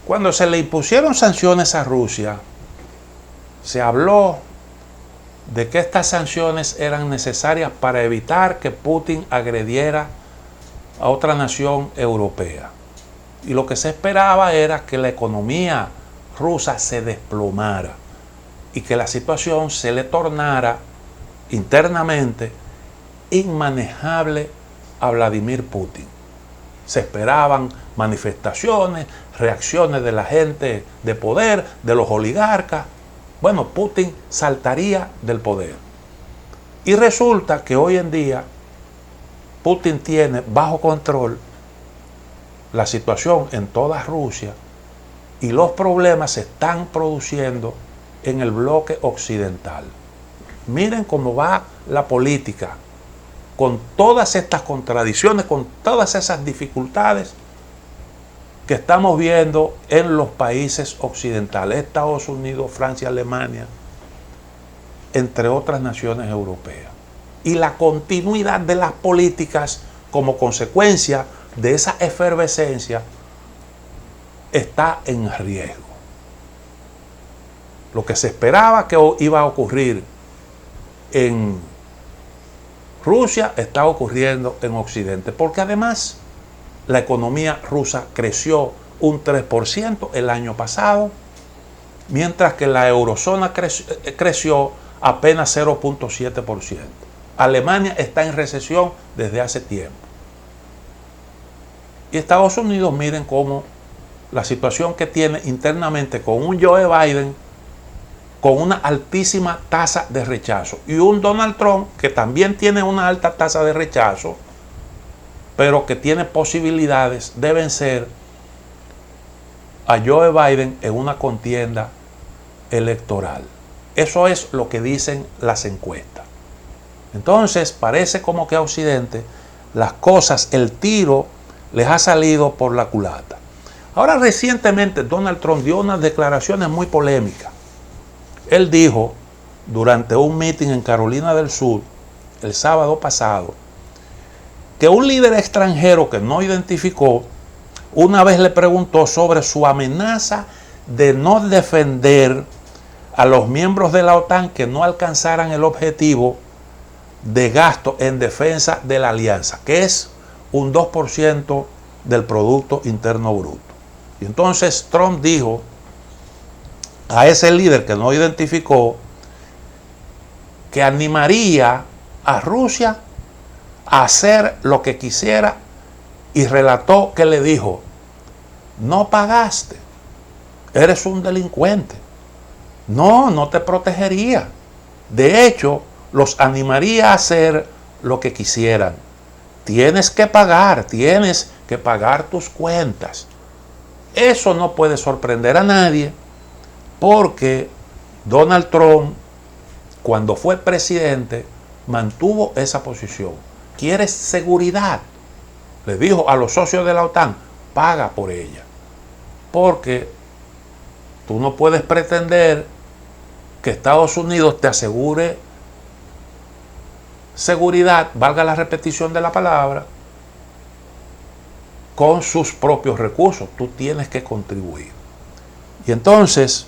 Cuando se le impusieron sanciones a Rusia, se habló de que estas sanciones eran necesarias para evitar que Putin agrediera a otra nación europea. Y lo que se esperaba era que la economía rusa se desplomara y que la situación se le tornara internamente inmanejable a Vladimir Putin. Se esperaban manifestaciones, reacciones de la gente de poder, de los oligarcas. Bueno, Putin saltaría del poder. Y resulta que hoy en día Putin tiene bajo control la situación en toda Rusia y los problemas se están produciendo en el bloque occidental. Miren cómo va la política, con todas estas contradicciones, con todas esas dificultades que estamos viendo en los países occidentales, Estados Unidos, Francia, Alemania, entre otras naciones europeas. Y la continuidad de las políticas como consecuencia de esa efervescencia está en riesgo. Lo que se esperaba que iba a ocurrir en Rusia está ocurriendo en Occidente, porque además la economía rusa creció un 3% el año pasado, mientras que la eurozona creció apenas 0.7%. Alemania está en recesión desde hace tiempo. Y Estados Unidos, miren cómo la situación que tiene internamente con un Joe Biden con una altísima tasa de rechazo y un Donald Trump que también tiene una alta tasa de rechazo, pero que tiene posibilidades de vencer a Joe Biden en una contienda electoral. Eso es lo que dicen las encuestas. Entonces parece como que a Occidente las cosas, el tiro les ha salido por la culata. Ahora recientemente Donald Trump dio unas declaraciones muy polémicas. Él dijo durante un meeting en Carolina del Sur el sábado pasado que un líder extranjero que no identificó una vez le preguntó sobre su amenaza de no defender a los miembros de la OTAN que no alcanzaran el objetivo de gasto en defensa de la alianza, que es un 2% del Producto Interno Bruto. Y entonces Trump dijo a ese líder que no identificó que animaría a Rusia a hacer lo que quisiera y relató que le dijo: no pagaste, eres un delincuente, no te protegería, de hecho los animaría a hacer lo que quisieran, tienes que pagar tus cuentas. Eso no puede sorprender a nadie, porque Donald Trump, cuando fue presidente, mantuvo esa posición. ¿Quieres seguridad? Le dijo a los socios de la OTAN: paga por ella. Porque tú no puedes pretender que Estados Unidos te asegure seguridad, valga la repetición de la palabra, con sus propios recursos. Tú tienes que contribuir. Y entonces,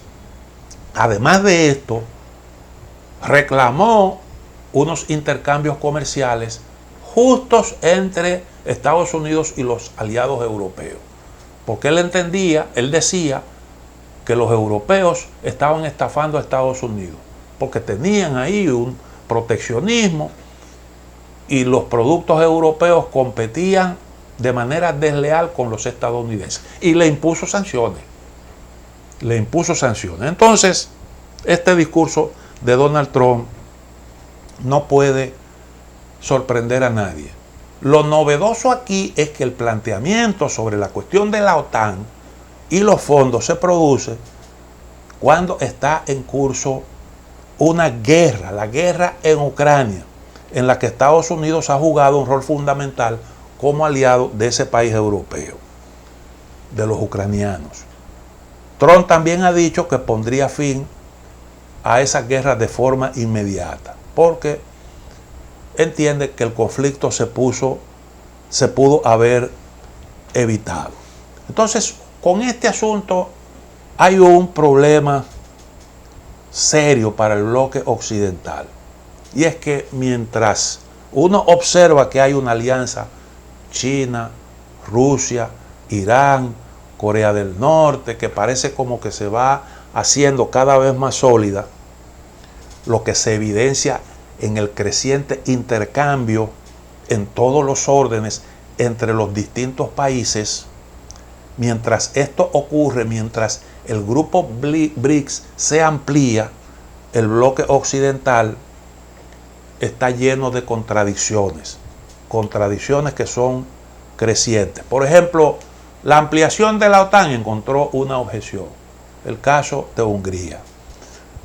además de esto, reclamó unos intercambios comerciales justos entre Estados Unidos y los aliados europeos. Porque él decía que los europeos estaban estafando a Estados Unidos, porque tenían ahí un proteccionismo y los productos europeos competían de manera desleal con los estadounidenses. Y le impuso sanciones. Entonces, este discurso de Donald Trump no puede sorprender a nadie. Lo novedoso aquí es que el planteamiento sobre la cuestión de la OTAN y los fondos se produce cuando está en curso una guerra, la guerra en Ucrania, en la que Estados Unidos ha jugado un rol fundamental como aliado de ese país europeo, de los ucranianos. Trump también ha dicho que pondría fin a esa guerra de forma inmediata, porque entiende que el conflicto se pudo haber evitado. Entonces, con este asunto hay un problema serio para el bloque occidental. Y es que mientras uno observa que hay una alianza China, Rusia, Irán, Corea del Norte, que parece como que se va haciendo cada vez más sólida, lo que se evidencia en el creciente intercambio en todos los órdenes entre los distintos países. Mientras esto ocurre, mientras el grupo BRICS se amplía, el bloque occidental está lleno de contradicciones que son crecientes. Por ejemplo, la ampliación de la OTAN encontró una objeción, el caso de Hungría.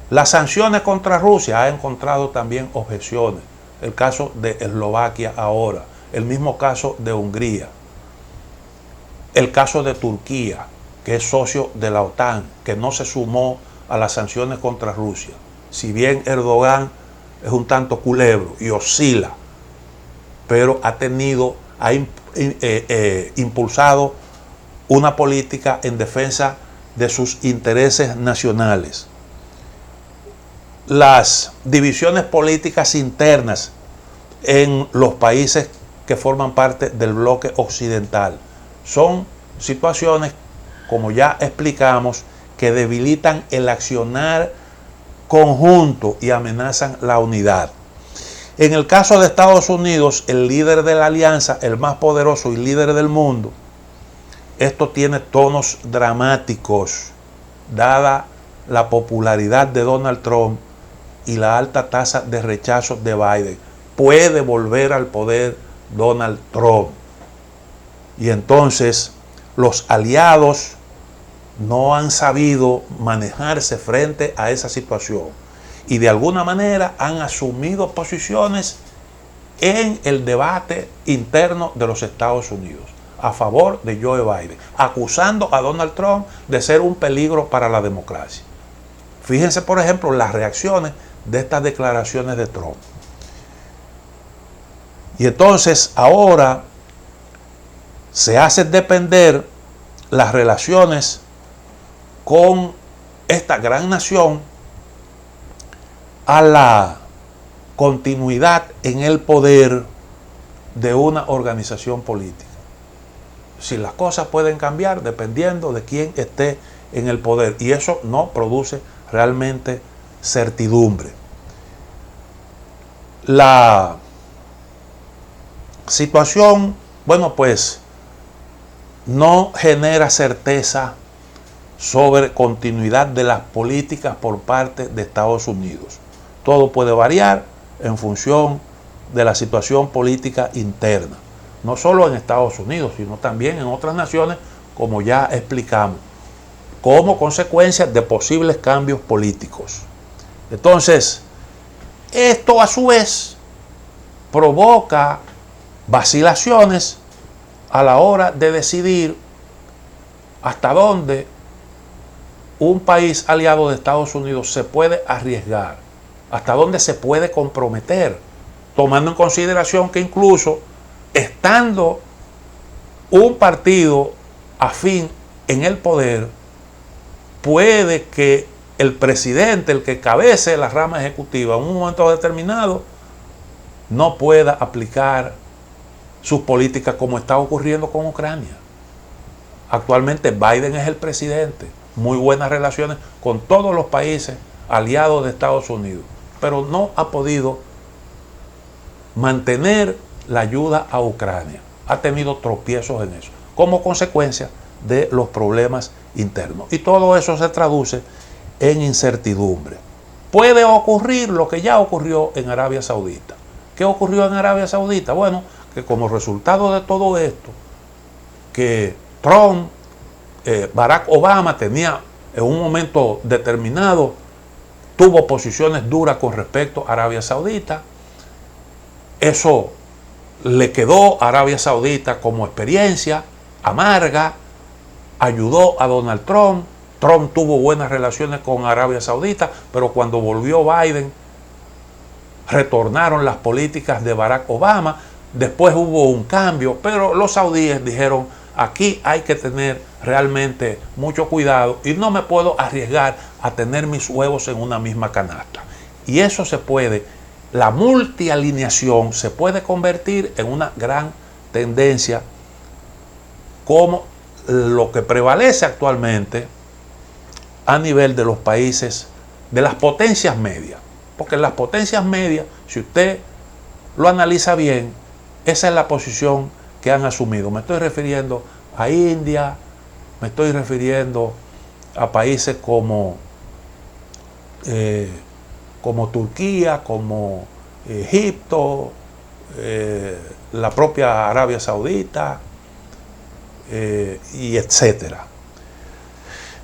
Las sanciones contra Rusia ha encontrado también objeciones, el caso de Eslovaquia ahora, el mismo caso de Hungría, el caso de Turquía, que es socio de la OTAN, que no se sumó a las sanciones contra Rusia. Si bien Erdogan es un tanto culebro y oscila, pero ha impulsado una política en defensa de sus intereses nacionales. Las divisiones políticas internas en los países que forman parte del bloque occidental son situaciones, como ya explicamos, que debilitan el accionar conjunto y amenazan la unidad. En el caso de Estados Unidos, el líder de la alianza, el más poderoso y líder del mundo, esto tiene tonos dramáticos, dada la popularidad de Donald Trump y la alta tasa de rechazo de Biden. Puede volver al poder Donald Trump. Y entonces los aliados no han sabido manejarse frente a esa situación y de alguna manera han asumido posiciones en el debate interno de los Estados Unidos a favor de Joe Biden, acusando a Donald Trump de ser un peligro para la democracia. Fíjense, por ejemplo, las reacciones de estas declaraciones de Trump. Y entonces ahora se hacen depender las relaciones con esta gran nación a la continuidad en el poder de una organización política. Si las cosas pueden cambiar dependiendo de quién esté en el poder, y eso no produce realmente certidumbre. La situación, bueno, pues no genera certeza sobre continuidad de las políticas por parte de Estados Unidos. Todo puede variar en función de la situación política interna, no solo en Estados Unidos, sino también en otras naciones, como ya explicamos, como consecuencia de posibles cambios políticos. Entonces, esto a su vez provoca vacilaciones a la hora de decidir hasta dónde un país aliado de Estados Unidos se puede arriesgar, hasta dónde se puede comprometer, tomando en consideración que incluso estando un partido afín en el poder, puede que el presidente, el que cabece la rama ejecutiva en un momento determinado, no pueda aplicar sus políticas como está ocurriendo con Ucrania. Actualmente Biden es el presidente, muy buenas relaciones con todos los países aliados de Estados Unidos, pero no ha podido mantener la ayuda a Ucrania. Ha tenido tropiezos en eso, como consecuencia de los problemas internos. Y todo eso se traduce en incertidumbre. Puede ocurrir lo que ya ocurrió en Arabia Saudita. ¿Qué ocurrió en Arabia Saudita? Bueno, que como resultado de todo esto, que Trump, Barack Obama tenía en un momento determinado, tuvo posiciones duras con respecto a Arabia Saudita. Eso le quedó a Arabia Saudita como experiencia amarga, ayudó a Donald Trump. Trump tuvo buenas relaciones con Arabia Saudita, pero cuando volvió Biden, retornaron las políticas de Barack Obama. Después hubo un cambio, pero los saudíes dijeron, aquí hay que tener realmente mucho cuidado y no me puedo arriesgar a tener mis huevos en una misma canasta. Y eso se puede, la multialineación se puede convertir en una gran tendencia como lo que prevalece actualmente a nivel de los países, de las potencias medias. Porque en las potencias medias, si usted lo analiza bien, esa es la posición que han asumido. Me estoy refiriendo a India, me estoy refiriendo a países como Turquía, como Egipto, la propia Arabia Saudita, y etcétera.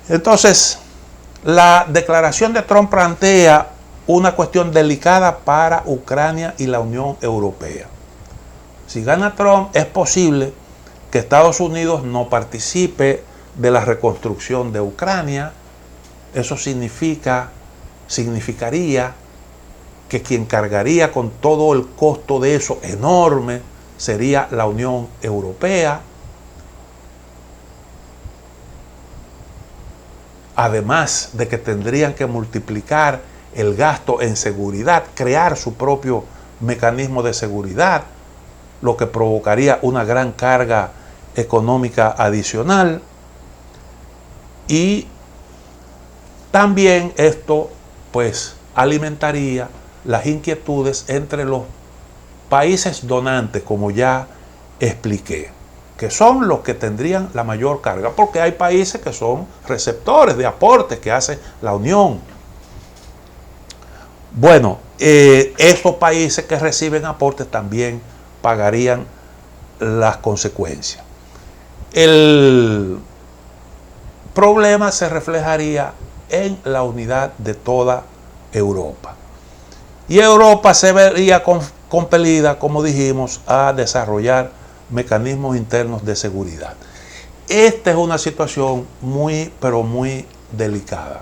Entonces, la declaración de Trump plantea una cuestión delicada para Ucrania y la Unión Europea. Si gana Trump, es posible que Estados Unidos no participe de la reconstrucción de Ucrania. Eso significaría que quien cargaría con todo el costo de eso enorme sería la Unión Europea. Además de que tendrían que multiplicar el gasto en seguridad, crear su propio mecanismo de seguridad, lo que provocaría una gran carga económica adicional. Y también esto pues alimentaría las inquietudes entre los países donantes, como ya expliqué, que son los que tendrían la mayor carga, porque hay países que son receptores de aportes que hace la Unión. Bueno, estos países que reciben aportes también pagarían las consecuencias. El problema se reflejaría en la unidad de toda Europa. Y Europa se vería compelida, como dijimos, a desarrollar mecanismos internos de seguridad. Esta es una situación muy, pero muy delicada.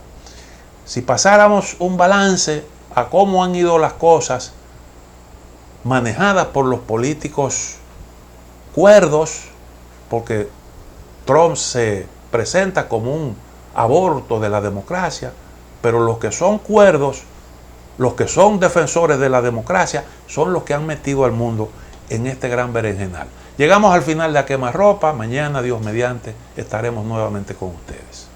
Si pasáramos un balance a cómo han ido las cosas manejadas por los políticos cuerdos, porque Trump se presenta como un aborto de la democracia, pero los que son cuerdos, los que son defensores de la democracia, son los que han metido al mundo en este gran berenjenal. Llegamos al final de A Quemarropa. Mañana, Dios mediante, estaremos nuevamente con ustedes.